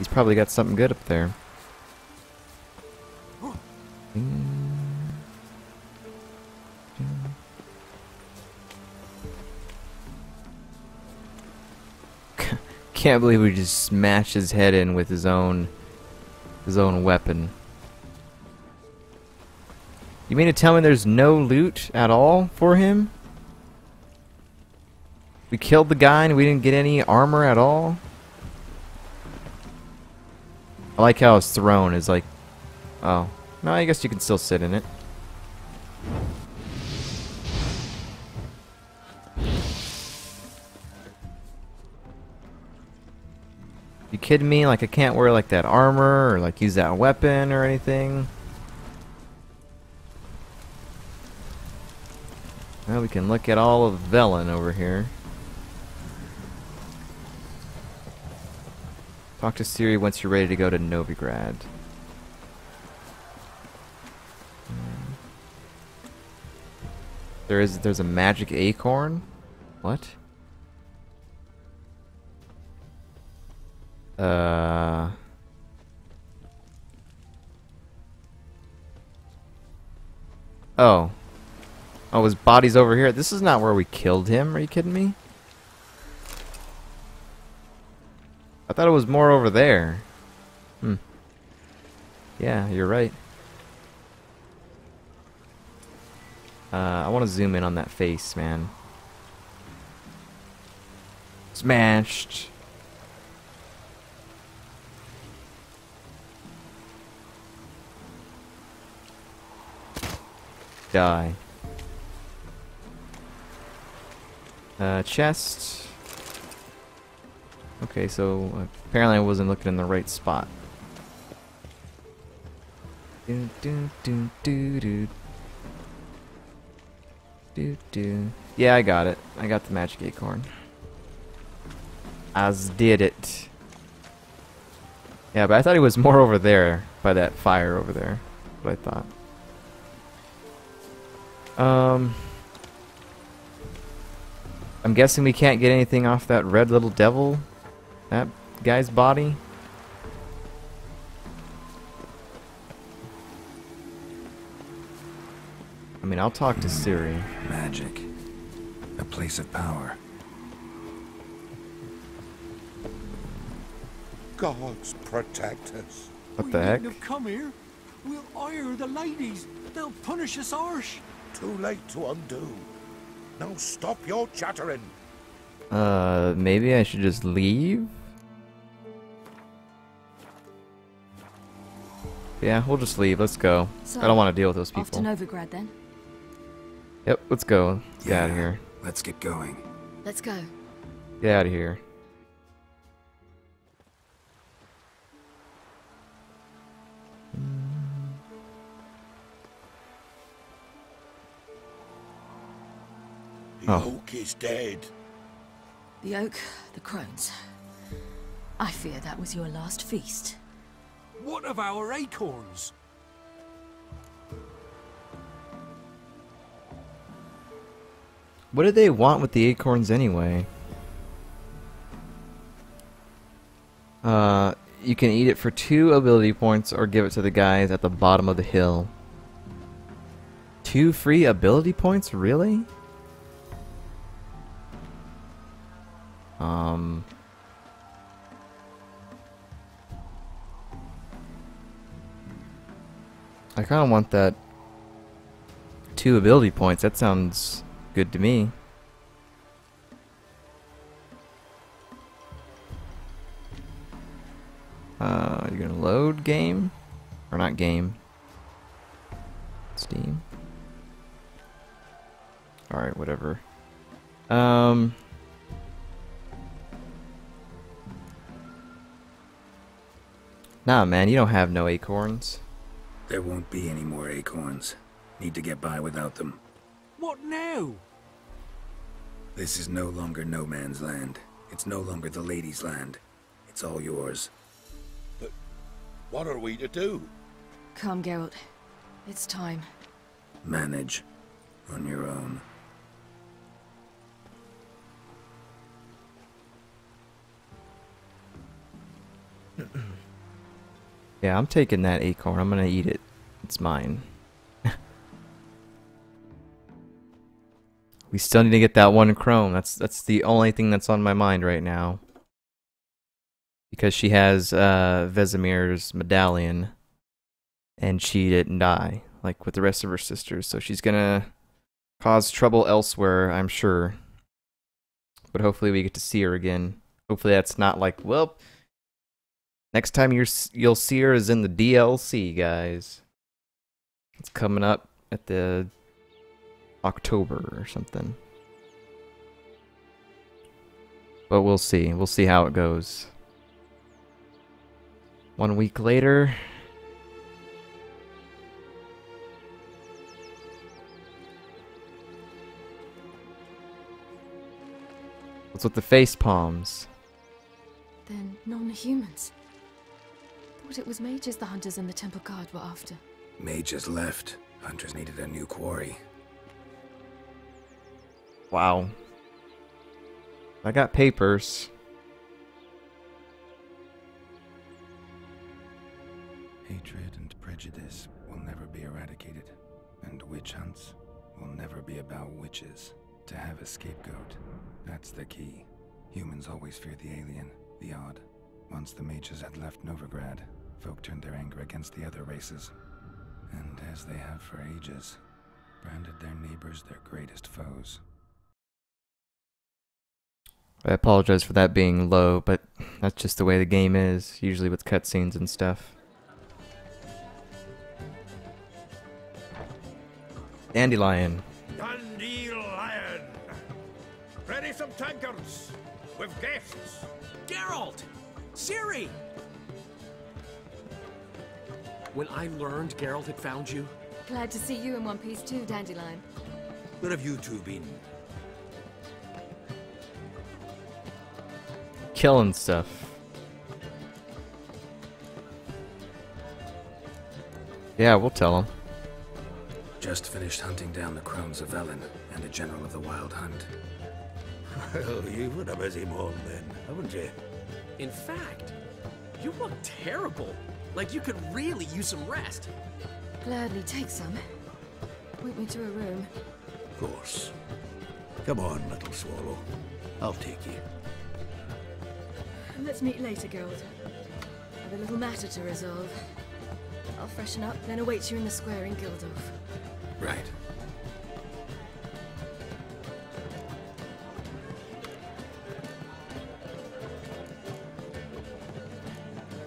He's probably got something good up there. Can't believe we just smashed his head in with his own weapon. You mean to tell me there's no loot at all for him? We killed the guy and we didn't get any armor at all? I like how his throne is like... Oh. No, I guess you can still sit in it. You kidding me? Like I can't wear like that armor or like use that weapon or anything? Well, we can look at all of Velen over here. Talk to Ciri once you're ready to go to Novigrad. There's a magic acorn? What? Oh. Oh, his body's over here. This is not where we killed him. Are you kidding me? I thought it was more over there. Hmm. Yeah, you're right. I want to zoom in on that face, man. Smashed. Die. Chest. Okay, so apparently I wasn't looking in the right spot. Do do do do do. Do do. Yeah, I got it. I got the magic acorn. As did it. Yeah, but I thought he was more over there by that fire over there. What I thought. I'm guessing we can't get anything off that red little devil, that guy's body. I mean, I'll talk to Ciri. Magic. A place of power. Gods protect us. What the heck? We needn't have come here. We'll hire the ladies. They'll punish us harsh. Too late to undo. Now stop your chattering. Maybe I should just leave? Yeah, we'll just leave. Let's go. So, I don't want to deal with those people. Off to Novigrad then. Yep, let's go. Get out of here. Let's get going. Let's go. Get out of here. The Oh. oak is dead. The oak, the crones. I fear that was your last feast. What of our acorns? What did they want with the acorns anyway? You can eat it for 2 ability points or give it to the guys at the bottom of the hill. 2 free ability points? Really? I kind of want that 2 ability points. That sounds good to me. You're gonna load game? Or not game? Steam? Alright, whatever. Nah, man, you don't have no acorns. There won't be any more acorns. Need to get by without them. What now? This is no longer no man's land. It's no longer the lady's land. It's all yours. But what are we to do? Come, Geralt. It's time. Manage. On your own. Yeah, I'm taking that acorn. I'm gonna eat it. It's mine. We still need to get that one crone. That's the only thing that's on my mind right now. Because she has Vesemir's medallion, and she didn't die, like with the rest of her sisters. So she's gonna cause trouble elsewhere, I'm sure. But hopefully we get to see her again. Hopefully that's not like, well, next time you'll see her is in the DLC, guys. It's coming up at the October or something. But we'll see. We'll see how it goes. 1 week later. What's with the face palms? They're non-humans. Thought it was mages the hunters and the temple guard were after. Mages left. Hunters needed a new quarry. Wow. I got papers. Hatred and prejudice will never be eradicated, and witch hunts will never be about witches. To have a scapegoat, that's the key. Humans always fear the alien, the odd. Once the mages had left Novigrad, folk turned their anger against the other races. And as they have for ages, branded their neighbors their greatest foes. I apologize for that being low, but that's just the way the game is, usually with cutscenes and stuff. Dandelion. Dandelion! Ready some tankards with guests. Geralt! Ciri! When I learned Geralt had found you, Glad to see you in one piece too, Dandelion. Where have you two been? Killing stuff. Yeah, we'll tell him. Just finished hunting down the crones of Velen and a general of the Wild Hunt. Well, you've had a busy morning then, haven't you? in fact, you look terrible. Like you could really use some rest. Gladly take some. Point me to a room. Of course. Come on, little swallow. I'll take you. Let's meet later, Geralt. Have a little matter to resolve. I'll freshen up, then await you in the square in Gildorf. Right.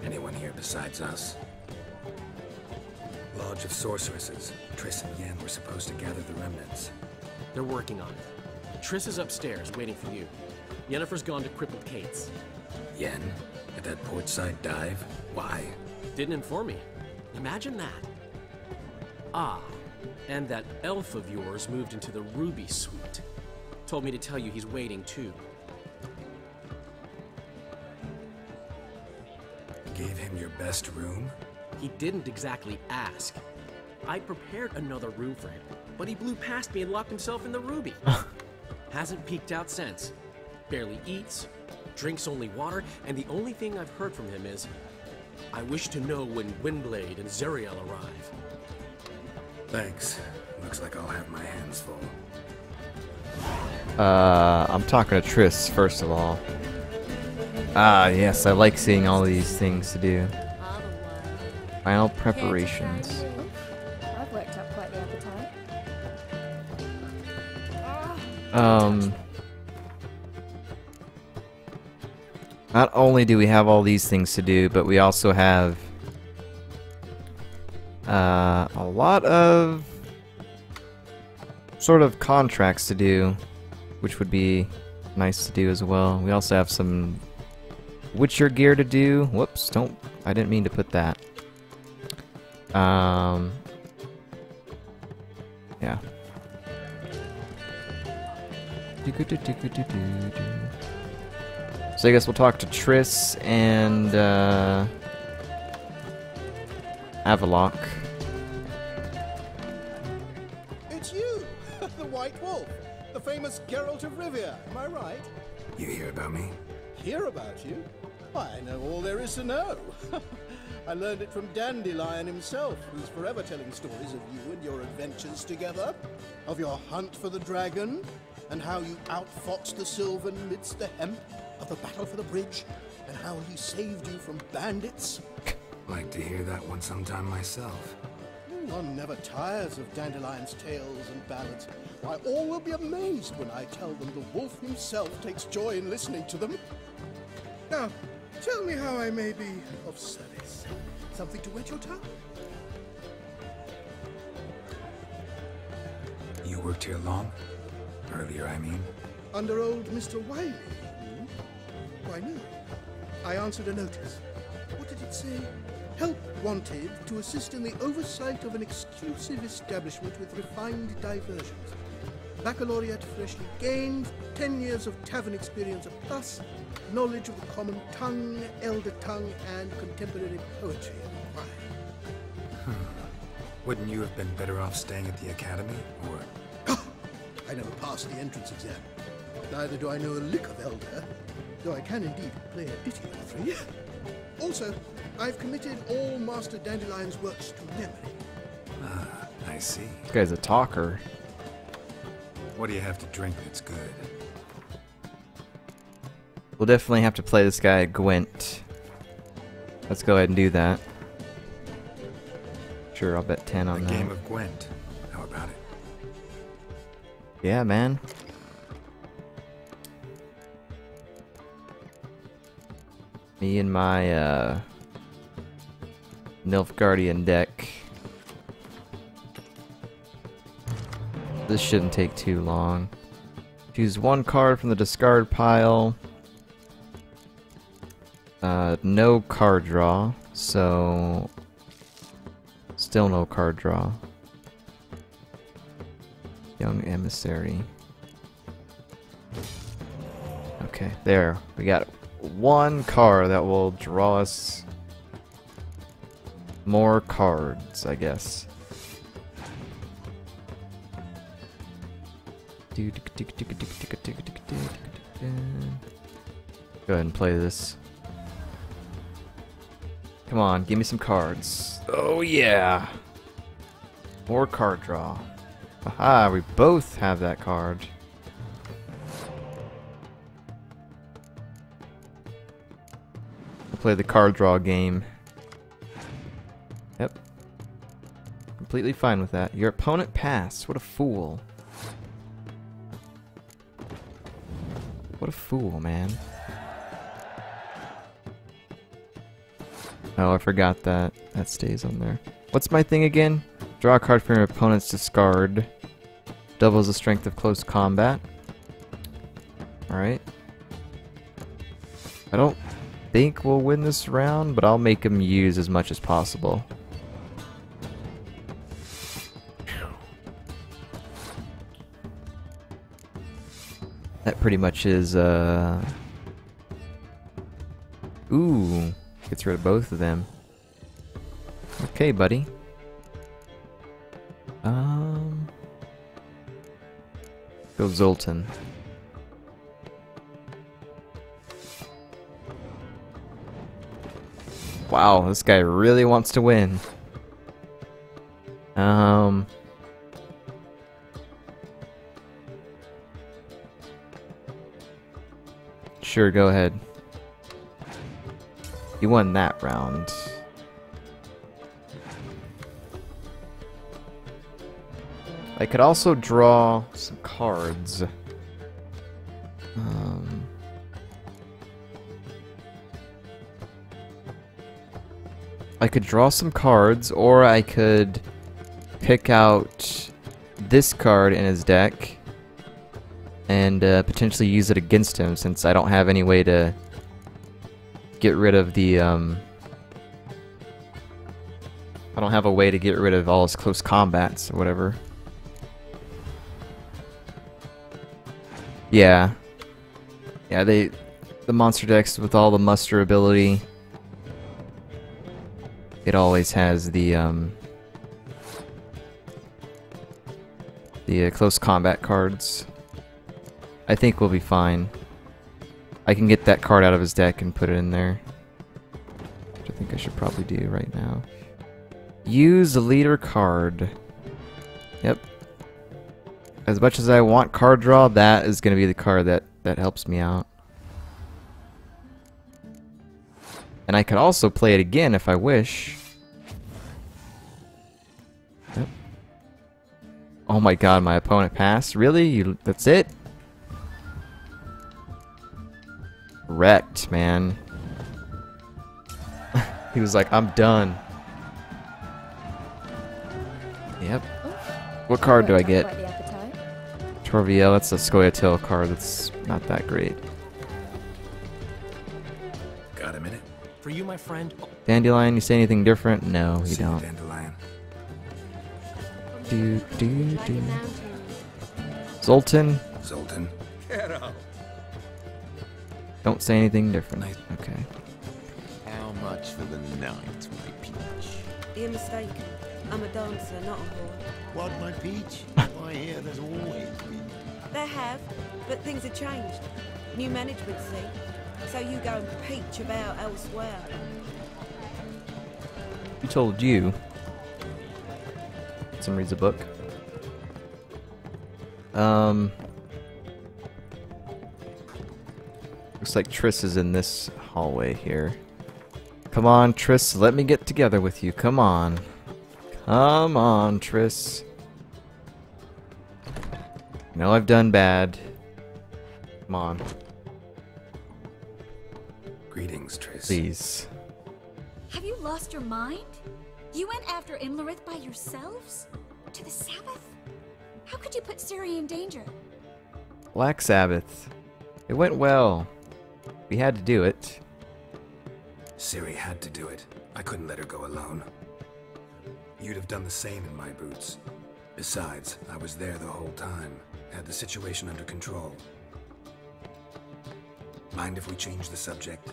Anyone here besides us? Lodge of Sorceresses. Triss and Yen were supposed to gather the remnants. They're working on it. Triss is upstairs, waiting for you. Yennefer's gone to Crippled Kate's. Yen? At that portside dive? Why? Didn't inform me. Imagine that. Ah, and that elf of yours moved into the Ruby Suite. Told me to tell you he's waiting too. Gave him your best room? He didn't exactly ask. I prepared another room for him, but he blew past me and locked himself in the Ruby. Hasn't peeked out since. Barely eats, drinks only water, and the only thing I've heard from him is, I wish to know when Windblade and Zeriel arrive. Thanks. Looks like I'll have my hands full. I'm talking to Triss, first of all. Ah, yes, I like seeing all these things to do. Final preparations. I've worked up quite the appetite. Not only do we have all these things to do, but we also have a lot of sort of contracts to do, which would be nice to do as well. We also have some Witcher gear to do. Whoops, I didn't mean to put that. Yeah. So I guess we'll talk to Triss and Avallac'h. It's you, the White Wolf, the famous Geralt of Rivia. Am I right? You hear about me? Hear about you? I know all there is to know. I learned it from Danelion himself, who's forever telling stories of you and your adventures together, of your hunt for the dragon, and how you outfought the Sylvan midst the hemp, of the battle for the bridge, and how he saved you from bandits. Like to hear that one sometime myself. One never tires of Dandelion's tales and ballads. Why, all will be amazed when I tell them the wolf himself takes joy in listening to them. Now, tell me how I may be of service. Something to whet your tongue? You worked here long? Earlier, I mean. Under old Mr. Wiley? Why, no. I answered a notice. What did it say? Help wanted to assist in the oversight of an exclusive establishment with refined diversions. Baccalaureate freshly gained, 10 years of tavern experience a plus, knowledge of the common tongue, elder tongue, and contemporary poetry required. Wouldn't you have been better off staying at the academy, or...? I never passed the entrance exam. Neither do I know a lick of elder, though I can indeed play a ditty or three. Also, I've committed all Master Dandelion's works to memory. Ah, I see. This guy's a talker. What do you have to drink that's good? We'll definitely have to play this guy Gwent. Let's go ahead and do that. Sure, I'll bet 10 on A that. game of Gwent. How about it? Yeah, man. Me and my Nilfgaardian deck. This shouldn't take too long. Choose one card from the discard pile. No card draw, so still no card draw. Young Emissary. Okay, there. We got one card that will draw us more cards, I guess. Go ahead and play this. Come on, give me some cards. Oh yeah! More card draw. Aha, we both have that card. We'll play the card draw game. Yep. Completely fine with that. Your opponent passed. What a fool. What a fool, man. Oh, I forgot that. That stays on there. What's my thing again? Draw a card from your opponent's discard. Doubles the strength of close combat. Alright. I don't think we'll win this round, but I'll make him use as much as possible. That pretty much is, Ooh. Gets rid of both of them. Okay, buddy. Go Zoltan. Wow, this guy really wants to win. Sure, go ahead. You won that round. I could also draw some cards. I could draw some cards, or I could pick out this card in his deck and potentially use it against him, since I don't have any way to get rid of the I don't have a way to get rid of all his close combats or whatever. Yeah. Yeah, the monster decks with all the muster ability, it always has the close combat cards. I think we'll be fine. I can get that card out of his deck and put it in there. Which I think I should probably do right now. Use the leader card. Yep. As much as I want card draw, that is going to be the card that helps me out. And I could also play it again if I wish. Yep. Oh my god, my opponent passed? Really? That's it? Wrecked, man. He was like, I'm done. Yep. What card do I get? Torviel, that's a Scoia'tael card. That's not that great. Got a minute? For you, my friend. Danelion, you say anything different? No, you See you, don't. Dandelion. Do. Zoltan, Zoltan. don't say anything different. Okay. How much for the night, my peach? You're mistaken. I'm a dancer, not a whore. What, my peach? Why, here there's always been. There have, but things have changed. New management, see? So you go and peach about elsewhere. Who told you? Some reads a book. Looks like Triss is in this hallway here. Come on, Triss, let me get together with you. Come on. Come on, Triss. I know I've done bad. Come on. Greetings, Triss. Please. Have you lost your mind? You went after Imlerith by yourselves? To the Sabbath? How could you put Ciri in danger? Black Sabbath. It went well. We had to do it. Ciri had to do it. I couldn't let her go alone. You'd have done the same in my boots. Besides, I was there the whole time. Had the situation under control. Mind if we change the subject?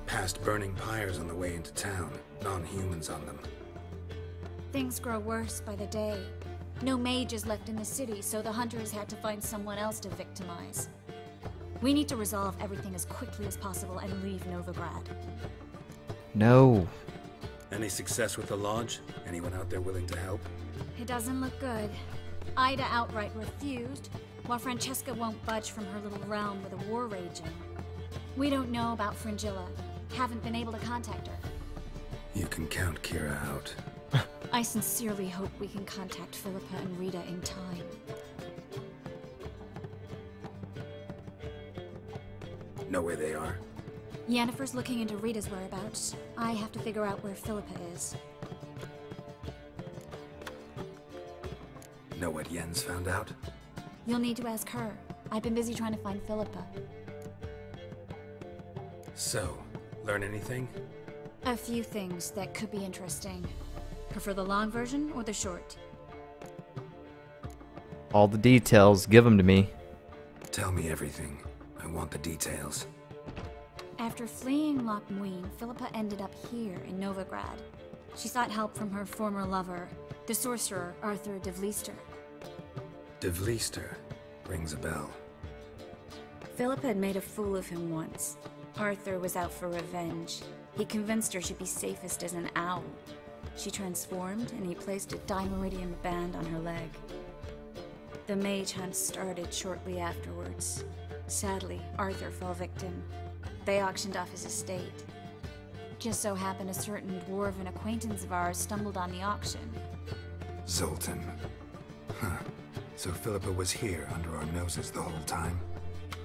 Past burning pyres on the way into town. Non-humans on them. Things grow worse by the day. No mages left in the city, so the hunters had to find someone else to victimize. We need to resolve everything as quickly as possible and leave Novigrad. No. Any success with the lodge? Anyone out there willing to help? It doesn't look good. Ida outright refused, while Francesca won't budge from her little realm with a war raging. We don't know about Fringilla. Haven't been able to contact her. You can count Kira out. I sincerely hope we can contact Philippa and Rita in time. Know where they are? Yennefer's looking into Rita's whereabouts. I have to figure out where Philippa is. Know what Yen's found out? You'll need to ask her. I've been busy trying to find Philippa. So, learn anything? A few things that could be interesting. Prefer the long version or the short? All the details, give them to me. Tell me everything. I want the details. After fleeing Loch Muin, Philippa ended up here in Novigrad. She sought help from her former lover, the sorcerer Arthur de Vlister. De Vlister rings a bell. Philippa had made a fool of him once. Arthur was out for revenge. He convinced her she'd be safest as an owl. She transformed, and he placed a Dimeridian band on her leg. The mage hunt started shortly afterwards. Sadly, Arthur fell victim. They auctioned off his estate. Just so happened a certain dwarven acquaintance of ours stumbled on the auction. Zoltan. Huh. So Philippa was here under our noses the whole time?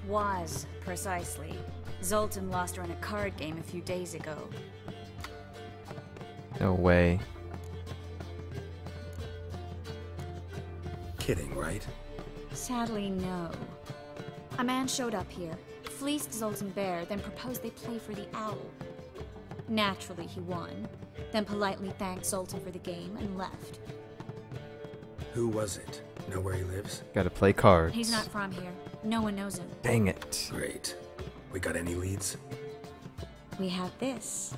Was, precisely. Zoltan lost her in a card game a few days ago. No way. Kidding, right? Sadly, no. A man showed up here, fleeced Zoltan bare, then proposed they play for the owl. Naturally, he won, then politely thanked Zoltan for the game and left. Who was it? Know where he lives? Gotta play cards. He's not from here. No one knows him. Dang it. Great. We got any leads? We have this.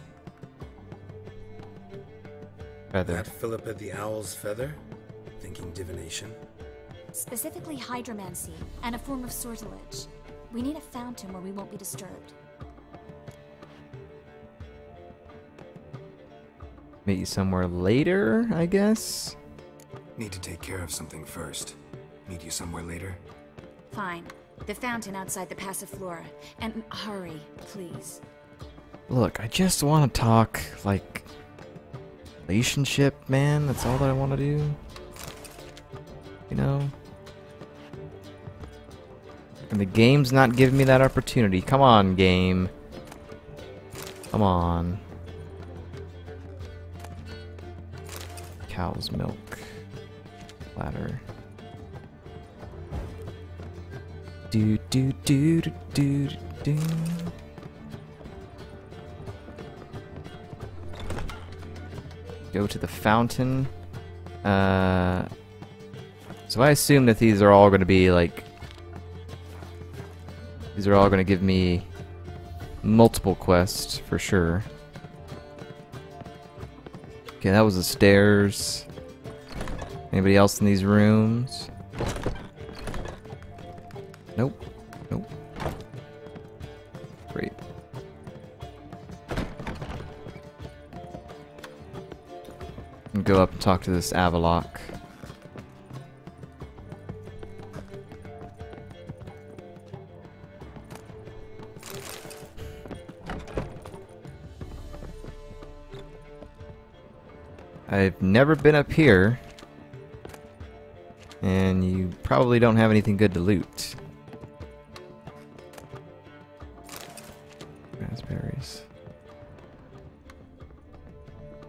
Feather. That Philippa the Owl's feather? Thinking divination? Specifically hydromancy and a form of sortilege. We need a fountain where we won't be disturbed. Meet you somewhere later, I guess? Need to take care of something first. Meet you somewhere later? Fine. The fountain outside the Passiflora. And hurry, please. Look, I just want to talk, like, relationship, man. That's all that I want to do. You know? And the game's not giving me that opportunity. Come on, game. Come on. Cow's milk. Ladder. Do do do do do do. Go to the fountain. So I assume that these are all going to be like. These are all going to give me multiple quests for sure. Okay, that was the stairs. Anybody else in these rooms? Nope. Nope. Great. And go up and talk to this Avallac'h. I've never been up here. And you probably don't have anything good to loot. Raspberries.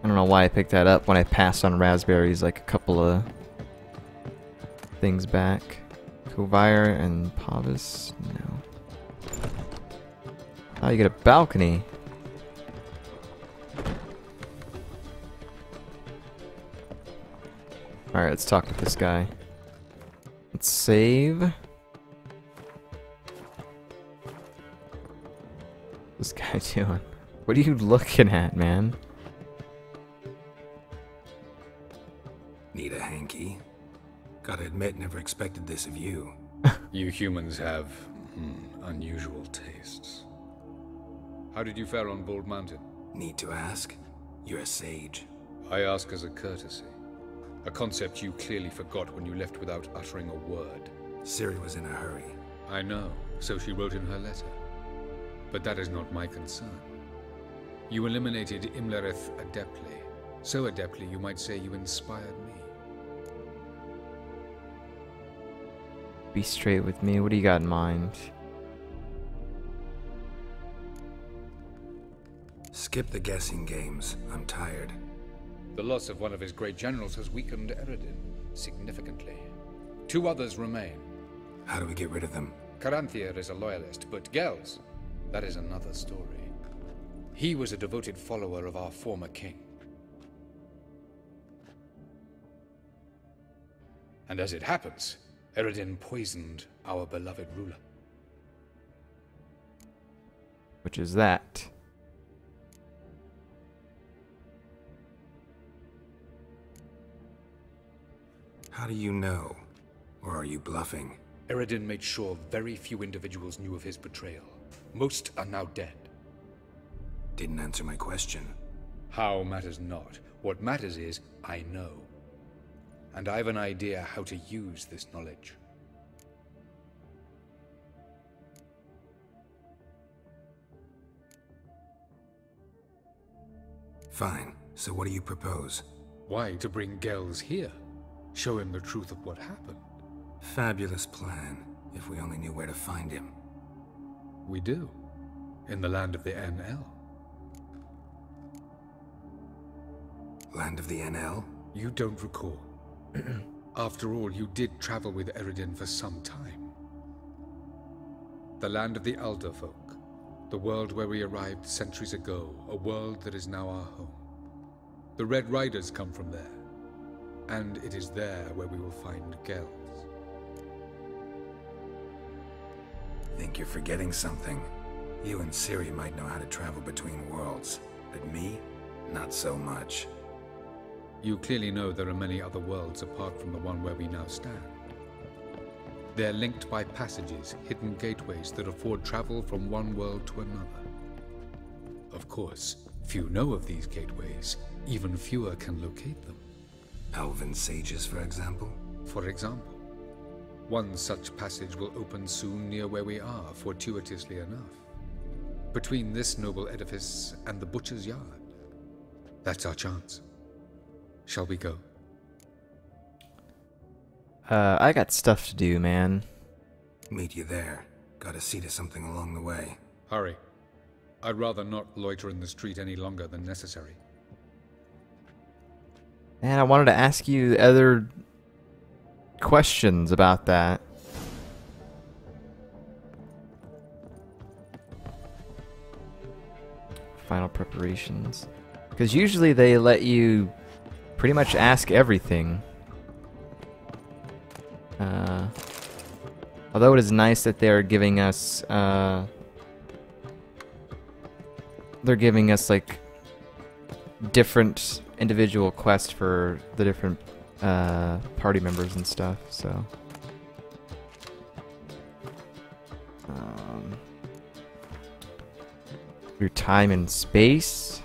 I don't know why I picked that up when I passed on raspberries like a couple of things back. Kovire and Pavis? No. Oh, you get a balcony. Alright, let's talk with this guy. Let's save. What's this guy doing? What are you looking at, man? Need a hanky? Gotta admit, never expected this of you. You humans have unusual tastes. How did you fare on Bald Mountain? Need to ask? You're a sage. I ask as a courtesy. A concept you clearly forgot when you left without uttering a word. Ciri was in a hurry. I know, so she wrote in her letter. But that is not my concern. You eliminated Imlerith adeptly. So adeptly you might say you inspired me. Be straight with me. What do you got in mind? Skip the guessing games. I'm tired. The loss of one of his great generals has weakened Eredin significantly. 2 others remain. How do we get rid of them? Caranthir is a loyalist, but Gels, that is another story. He was a devoted follower of our former king. And as it happens, Eredin poisoned our beloved ruler. Which is that? How do you know? Or are you bluffing? Eredin made sure very few individuals knew of his betrayal. Most are now dead. Didn't answer my question. How matters not. What matters is, I know. And I have an idea how to use this knowledge. Fine. So what do you propose? Why, to bring Gels here. Show him the truth of what happened. Fabulous plan, if we only knew where to find him. We do. In the land of the NL. Land of the NL? You don't recall. After all, you did travel with Eredin for some time. The land of the Elder Folk. The world where we arrived centuries ago. A world that is now our home. The Red Riders come from there. And it is there where we will find Gels. Think you're forgetting something. You and Ciri might know how to travel between worlds, but me? Not so much. You clearly know there are many other worlds apart from the one where we now stand. They're linked by passages, hidden gateways that afford travel from one world to another. Of course, few know of these gateways. Even fewer can locate them. Elven sages, for example? For example. One such passage will open soon near where we are, fortuitously enough. Between this noble edifice and the butcher's yard. That's our chance. Shall we go? I got stuff to do, man. Meet you there. Gotta see to something along the way. Hurry. I'd rather not loiter in the street any longer than necessary. And I wanted to ask you other questions about that. Final preparations. Because usually they let you pretty much ask everything. Although it is nice that they're giving us like different individual quests for the different party members and stuff, so through time and space.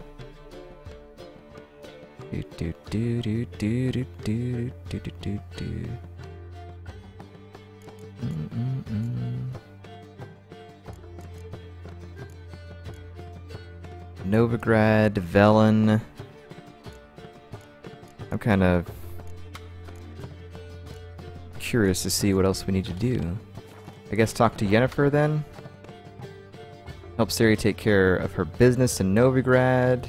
Do do do do do do do do do do. Novigrad, Velen. I'm kind of curious to see what else we need to do. I guess talk to Yennefer then. Help Ciri take care of her business in Novigrad.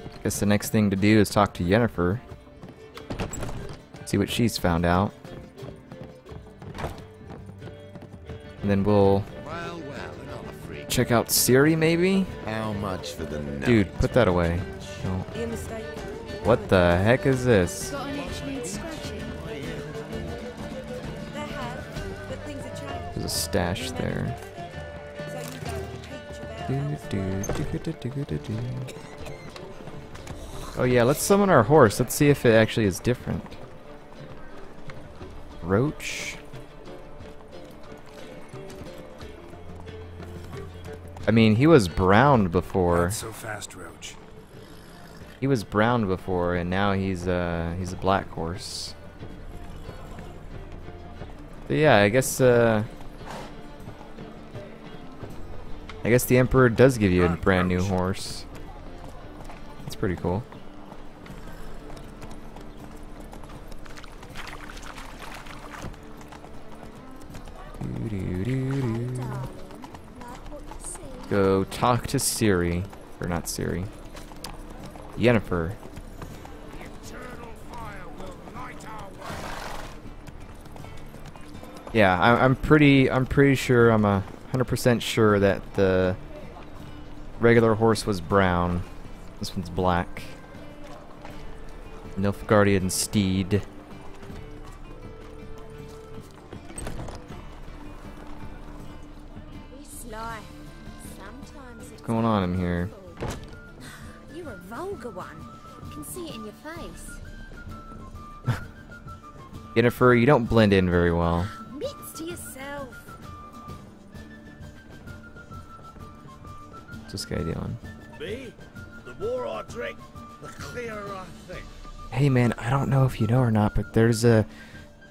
I guess the next thing to do is talk to Yennefer. See what she's found out. And then we'll check out Ciri, maybe? How much for the Dude, put that away. No. What the heck is this? Got an itch needs scratching. There's a stash there. Oh yeah, let's summon our horse. Let's see if it actually is different. Roach. I mean, he was brown before. Not so fast, Roach. He was brown before, and now he's a black horse. But yeah, I guess the Emperor does give you a brand new horse. That's pretty cool. Go talk to Ciri. Or not Ciri. Yennefer. Yeah, I'm pretty sure, I'm 100% sure that the regular horse was brown. This one's black. Nilfgaardian steed. What's going on in here? You're a vulgar one. Can see it in your face. Yennefer, you don't blend in very well. Mitts to yourself. What's this guy doing? Me? The more I drink, the clearer I think. Hey man, I don't know if you know or not, but there's a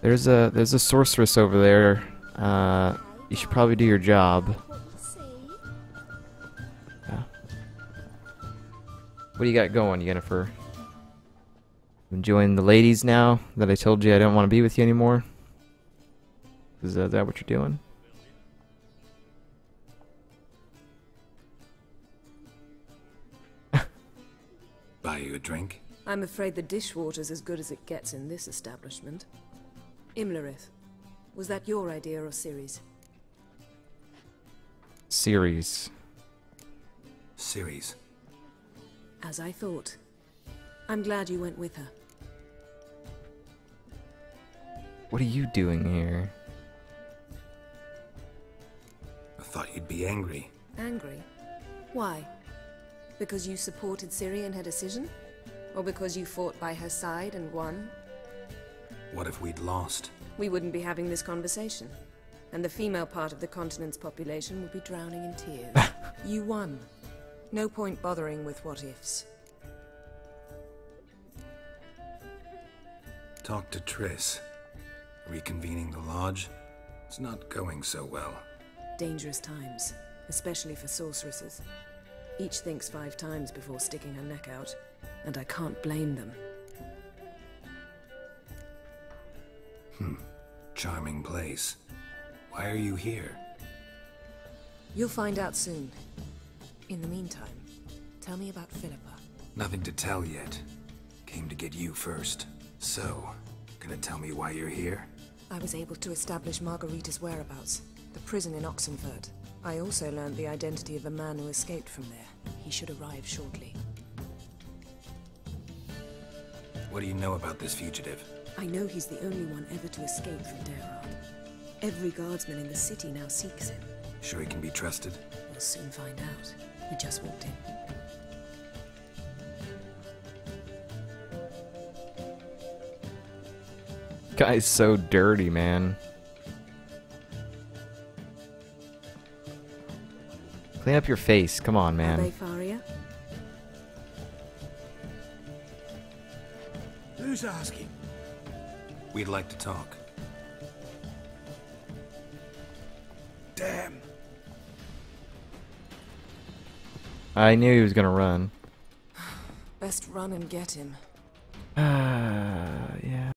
sorceress over there. You should probably do your job. Yeah. What do you got going, Yennefer? Enjoying the ladies now that I told you I don't want to be with you anymore? Is that what you're doing? Buy you a drink? I'm afraid the dishwater's as good as it gets in this establishment. Imlerith, was that your idea or Ciri's? Ciri's. Ciri's. As I thought. I'm glad you went with her. What are you doing here? I thought you'd be angry. Angry? Why? Because you supported Ciri in her decision? Or because you fought by her side and won? What if we'd lost? we wouldn't be having this conversation. And the female part of the continent's population would be drowning in tears. You won. No point bothering with what-ifs. Talk to Triss. Reconvening the lodge? It's not going so well. Dangerous times, especially for sorceresses. Each thinks 5 times before sticking her neck out, and I can't blame them. Charming place. Why are you here? You'll find out soon. In the meantime, tell me about Philippa. Nothing to tell yet. Came to get you first. So, gonna tell me why you're here? I was able to establish Margarita's whereabouts, the prison in Oxenford. I also learned the identity of a man who escaped from there. He should arrive shortly. What do you know about this fugitive? I know he's the only one ever to escape from Daerard. Every guardsman in the city now seeks him. Sure he can be trusted? We'll soon find out. He just walked in. Guy's so dirty, man. Clean up your face. Come on, man. Are they Faria? Who's asking? We'd like to talk. Damn. I knew he was gonna run. Best run and get him.